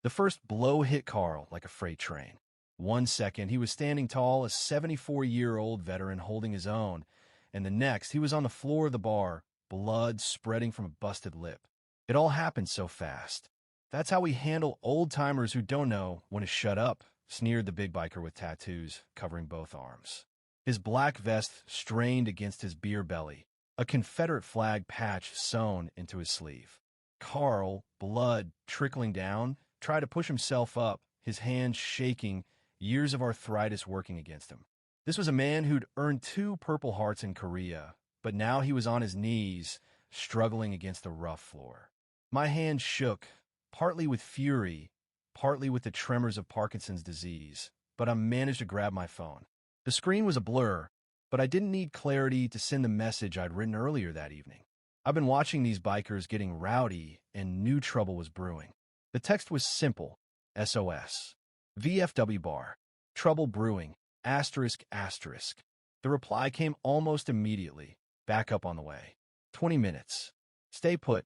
The first blow hit Carl like a freight train. 1 second, he was standing tall, a 74-year-old veteran holding his own, and the next, he was on the floor of the bar, blood spreading from a busted lip. It all happened so fast. That's how we handle old-timers who don't know when to shut up, sneered the big biker with tattoos covering both arms. His black vest strained against his beer belly, a Confederate flag patch sewn into his sleeve. Carl, blood trickling down, tried to push himself up, his hands shaking, years of arthritis working against him. This was a man who'd earned 2 Purple Hearts in Korea, but now he was on his knees, struggling against the rough floor. My hand shook, partly with fury, partly with the tremors of Parkinson's disease, but I managed to grab my phone. The screen was a blur, but I didn't need clarity to send the message I'd written earlier that evening. I've been watching these bikers getting rowdy, and new trouble was brewing. The text was simple: SOS. VFW bar. Trouble brewing. Asterisk, asterisk. The reply came almost immediately. Back up on the way. 20 minutes. Stay put.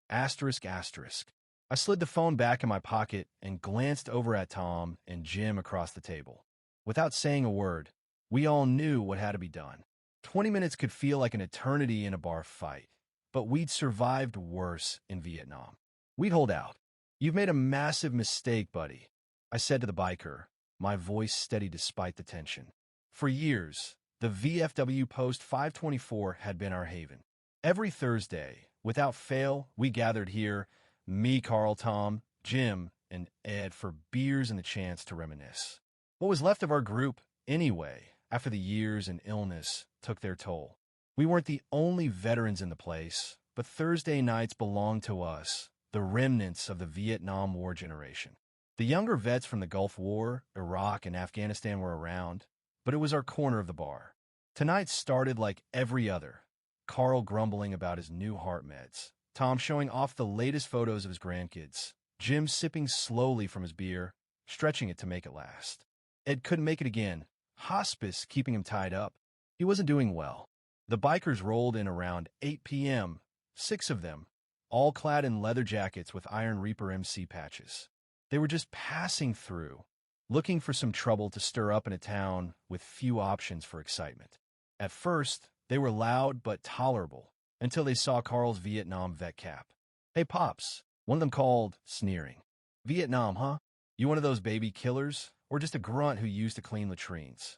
Asterisk, asterisk. I slid the phone back in my pocket and glanced over at Tom and Jim across the table. Without saying a word, we all knew what had to be done. 20 minutes could feel like an eternity in a bar fight, but we'd survived worse in Vietnam. We'd hold out. You've made a massive mistake, buddy, I said to the biker, my voice steady despite the tension. For years, the VFW Post 524 had been our haven. Every Thursday, without fail, we gathered here, me, Carl, Tom, Jim, and Ed, for beers and the chance to reminisce. What was left of our group, anyway, after the years and illness took their toll. We weren't the only veterans in the place, but Thursday nights belonged to us, the remnants of the Vietnam War generation. The younger vets from the Gulf War, Iraq, and Afghanistan were around, but it was our corner of the bar. Tonight started like every other. Carl grumbling about his new heart meds, Tom showing off the latest photos of his grandkids, Jim sipping slowly from his beer, stretching it to make it last. Ed couldn't make it again, hospice keeping him tied up. He wasn't doing well. The bikers rolled in around 8 p.m., 6 of them, all clad in leather jackets with Iron Reaper MC patches. They were just passing through, looking for some trouble to stir up in a town with few options for excitement. At first, they were loud but tolerable, until they saw Carl's Vietnam vet cap. "Hey, Pops," one of them called, sneering. "Vietnam, huh? You one of those baby killers, or just a grunt who used to clean latrines?"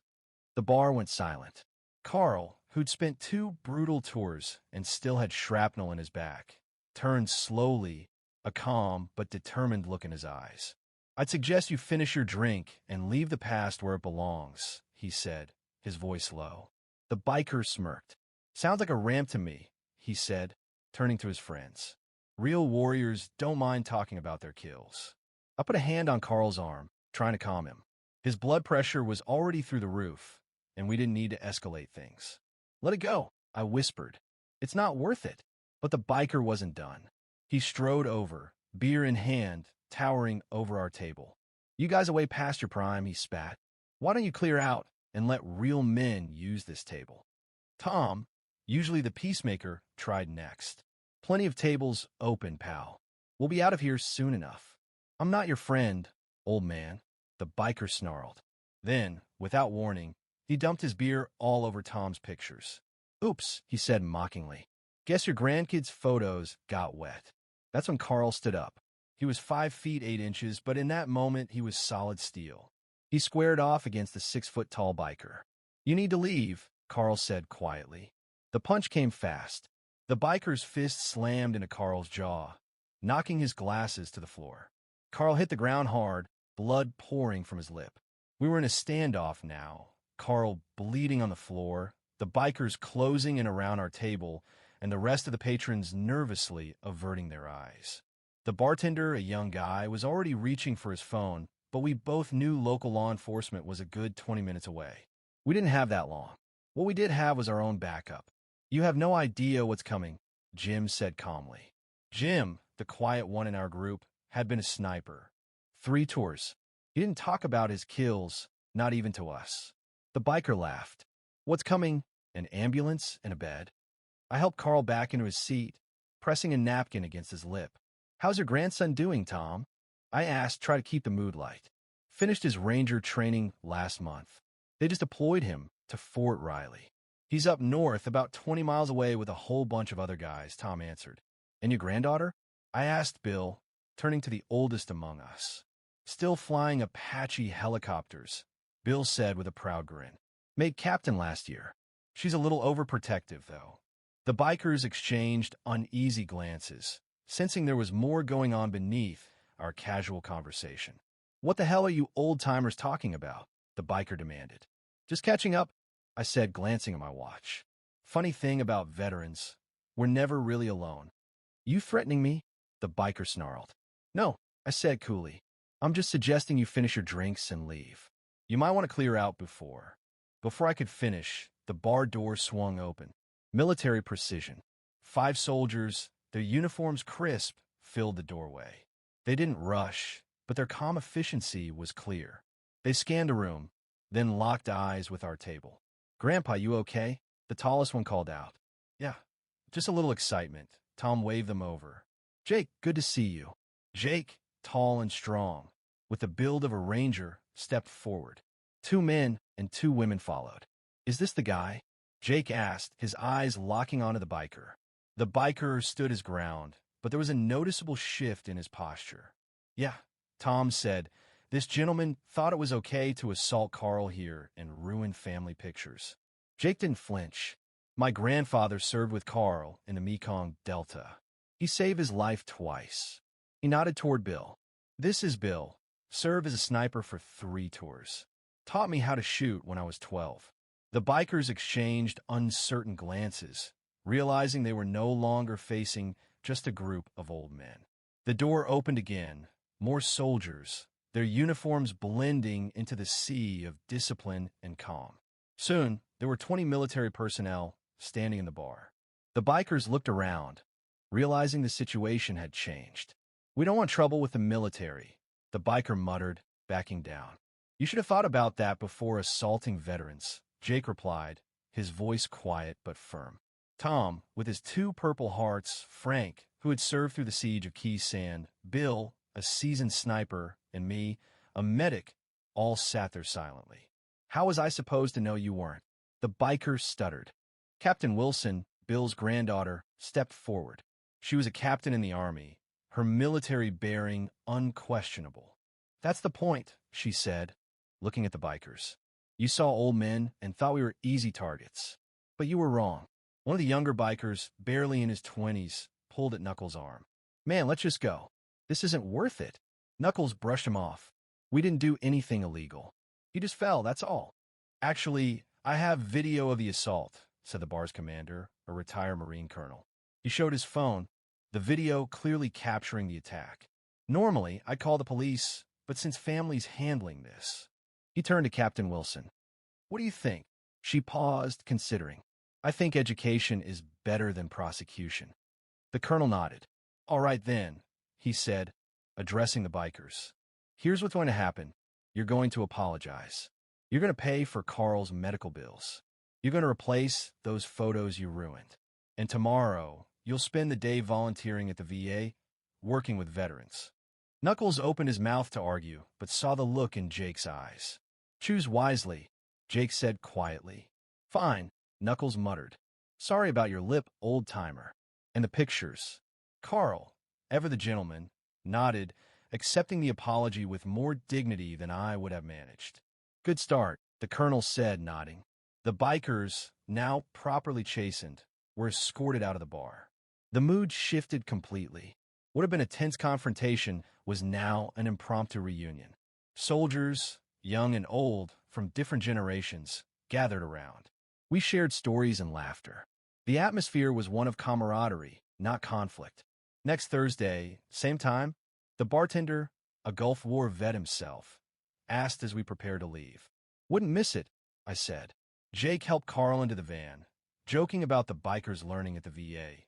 The bar went silent. Carl, who'd spent 2 brutal tours and still had shrapnel in his back, turned slowly, a calm but determined look in his eyes. "I'd suggest you finish your drink and leave the past where it belongs," he said, his voice low. The biker smirked. "Sounds like a ramp to me," he said, turning to his friends. "Real warriors don't mind talking about their kills." I put a hand on Carl's arm, trying to calm him. His blood pressure was already through the roof, and we didn't need to escalate things. "Let it go," I whispered. "It's not worth it." But the biker wasn't done. He strode over, beer in hand, towering over our table. "You guys are way past your prime," he spat. "Why don't you clear out and let real men use this table?" Tom, usually the peacemaker, tried next. "Plenty of tables open, pal. We'll be out of here soon enough." "I'm not your friend, old man," the biker snarled. Then, without warning, he dumped his beer all over Tom's pictures. "Oops," he said mockingly. "Guess your grandkids' photos got wet." That's when Carl stood up. He was 5 feet 8 inches, but in that moment he was solid steel. He squared off against the 6-foot-tall biker. "You need to leave," Carl said quietly. The punch came fast. The biker's fist slammed into Carl's jaw, knocking his glasses to the floor. Carl hit the ground hard, blood pouring from his lip. We were in a standoff now, Carl bleeding on the floor, the bikers closing in around our table, and the rest of the patrons nervously averting their eyes. The bartender, a young guy, was already reaching for his phone, but we both knew local law enforcement was a good 20 minutes away. We didn't have that long. What we did have was our own backup. "You have no idea what's coming," Jim said calmly. Jim, the quiet one in our group, had been a sniper. 3 tours. He didn't talk about his kills, not even to us. The biker laughed. "What's coming? An ambulance and a bed?" I helped Carl back into his seat, pressing a napkin against his lip. "How's your grandson doing, Tom?" I asked, try to keep the mood light. Finished his ranger training last month. They just deployed him to Fort Riley. He's up north, about 20 miles away with a whole bunch of other guys, Tom answered. And your granddaughter? I asked Bill, turning to the oldest among us. Still flying Apache helicopters, Bill said with a proud grin. Made captain last year. She's a little overprotective, though. The bikers exchanged uneasy glances, sensing there was more going on beneath our casual conversation. What the hell are you old-timers talking about? The biker demanded. Just catching up, I said, glancing at my watch. Funny thing about veterans, we're never really alone. You threatening me? The biker snarled. No, I said coolly. I'm just suggesting you finish your drinks and leave. You might want to clear out before. Before I could finish, the bar door swung open. Military precision. 5 soldiers, their uniforms crisp, filled the doorway. They didn't rush, but their calm efficiency was clear. They scanned the room, then locked eyes with our table. Grandpa, you okay? The tallest one called out. Yeah, just a little excitement. Tom waved them over. Jake, good to see you. Jake, tall and strong, with the build of a ranger, stepped forward. 2 men and 2 women followed. Is this the guy? Jake asked, his eyes locking onto the biker. The biker stood his ground, but there was a noticeable shift in his posture. Yeah, Tom said, this gentleman thought it was okay to assault Carl here and ruin family pictures. Jake didn't flinch. My grandfather served with Carl in the Mekong Delta. He saved his life twice. He nodded toward Bill. This is Bill. Served as a sniper for 3 tours. Taught me how to shoot when I was 12. The bikers exchanged uncertain glances, realizing they were no longer facing just a group of old men. The door opened again. More soldiers, their uniforms blending into the sea of discipline and calm. Soon, there were 20 military personnel standing in the bar. The bikers looked around, realizing the situation had changed. We don't want trouble with the military, the biker muttered, backing down. You should have thought about that before assaulting veterans, Jake replied, his voice quiet but firm. Tom, with his 2 Purple Hearts, Frank, who had served through the siege of Key Sand, Bill, a seasoned sniper, and me, a medic, all sat there silently. How was I supposed to know you weren't? The biker stuttered. Captain Wilson, Bill's granddaughter, stepped forward. She was a captain in the Army, her military bearing unquestionable. That's the point, she said, looking at the bikers. You saw old men and thought we were easy targets. But you were wrong. One of the younger bikers, barely in his 20s, pulled at Knuckles' arm. Man, let's just go. This isn't worth it. Knuckles brushed him off. We didn't do anything illegal. He just fell, that's all. Actually, I have video of the assault, said the bar's commander, a retired Marine colonel. He showed his phone, the video clearly capturing the attack. Normally, I'd call the police, but since family's handling this. He turned to Captain Wilson. What do you think? She paused, considering. I think education is better than prosecution. The colonel nodded. All right then, he said, addressing the bikers. Here's what's going to happen. You're going to apologize. You're going to pay for Carl's medical bills. You're going to replace those photos you ruined. And tomorrow, you'll spend the day volunteering at the VA, working with veterans. Knuckles opened his mouth to argue, but saw the look in Jake's eyes. Choose wisely, Jake said quietly. Fine, Knuckles muttered. Sorry about your lip, old-timer. And the pictures. Carl, ever the gentleman, nodded, accepting the apology with more dignity than I would have managed. Good start, the colonel said, nodding. The bikers, now properly chastened, were escorted out of the bar. The mood shifted completely. What had been a tense confrontation was now an impromptu reunion. Soldiers, young and old, from different generations, gathered around. We shared stories and laughter. The atmosphere was one of camaraderie, not conflict. Next Thursday, same time, the bartender, a Gulf War vet himself, asked as we prepared to leave. Wouldn't miss it, I said. Jake helped Carl into the van, joking about the bikers learning at the VA.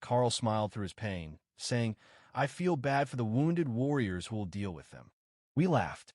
Carl smiled through his pain, saying, I feel bad for the wounded warriors who will deal with them. We laughed.